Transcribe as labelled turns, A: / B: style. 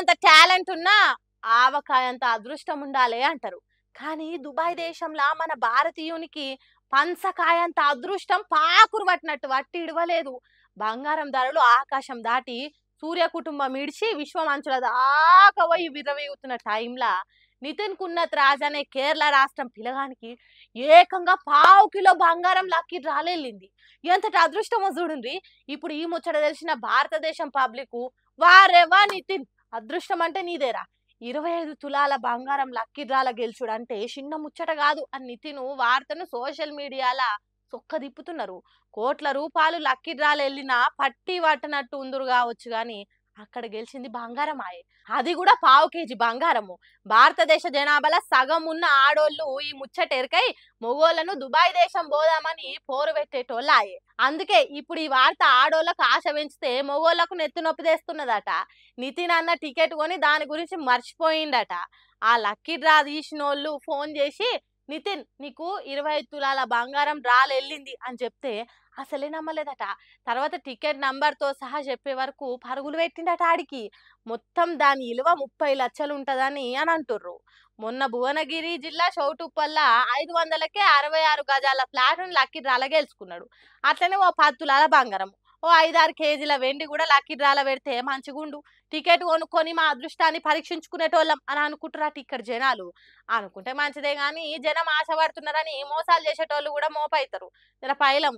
A: అంత టాలెంట్ ఉన్నా ఆవకాయంత అదృష్టం ఉండాలి అంటారు. కానీ దుబాయ్ దేశంలా మన భారతీయునికి పంచకాయంత అదృష్టం పాకురు పట్టినట్టు వట్టి ఇడవలేదు. బంగారం ధరలు ఆకాశం దాటి సూర్య కుటుంబం ఇడిచి విశ్వమంచుల దాకా పోయి విర్రవీగుతున్న టైంలా నితిన్ కున్నత్ రాజ్ అనే కేరళ రాష్ట్రం పిలగానికి ఏకంగా పావు కిలో బంగారం లక్కీ డ్రాలెళ్ళింది. ఎంతటి అదృష్టమో చూడుండ్రి. ఇప్పుడు ఈ ముచ్చట తెలిసిన భారతదేశం పబ్లిక్ వారెవా నితిన్ అదృష్టం అంటే నీదేరా, 25 తులాల బంగారం లక్కీ డ్రాల గెలుచుడు అంటే చిన్న ముచ్చట కాదు అని నితిన్ వార్తను సోషల్ మీడియాల సొక్క దిప్పుతున్నారు. కోట్ల రూపాయలు లక్కీ డ్రాలు వెళ్ళినా పట్టి పట్టనట్టు ఉందురు కావచ్చు కానీ అక్కడ గెలిచింది బంగారం ఆయే, అది కూడా పావు కేజీ బంగారము. భారతదేశ జనాభాలో సగం ఉన్న ఆడోళ్ళు ఈ ముచ్చట ఎరకై మొగోళ్లను దుబాయ్ దేశం పోదామని పోరు పెట్టేటోళ్ళు ఆయే. అందుకే ఇప్పుడు ఈ వార్త ఆడోళ్ళకు ఆశ పెంచితే మొగోళ్లకు నెత్తి నొప్పి తెస్తున్నదట. నితిన్ అన్న టికెట్ కొని దాని గురించి మర్చిపోయిండట. ఆ లక్కీ డ్రా తీసినోళ్ళు ఫోన్ చేసి నితిన్ నీకు 25 తులాల బంగారం డ్రాలు వెళ్ళింది అని చెప్తే అసలే నమ్మలేదట. తర్వాత టికెట్ నంబర్తో సహా చెప్పే వరకు పరుగులు పెట్టిండట ఆడికి. మొత్తం దాని విలువ 30 లక్షలు ఉంటదని అని అంటుర్రు. మొన్న భువనగిరి జిల్లా చౌటుప్పల్లా 500కే 66 గజాల ఫ్లాట్ను లక్కీ డ్రాల గెలుచుకున్నాడు. అట్లనే ఓ 10 తులాల బంగారం, ఓ 5-6 కేజీల వెండి కూడా లక్కీ డ్రాల పెడితే మంచిగుండు, టికెట్ కొనుక్కొని మా అదృష్టాన్ని పరీక్షించుకునేటోళ్ళం అని అనుకుంటారట ఇక్కడ జనాలు. అనుకుంటే మంచిదే కానీ జనం ఆశపడుతున్నారని మోసాలు చేసేటోళ్ళు కూడా మోపైతారు. జర పైలం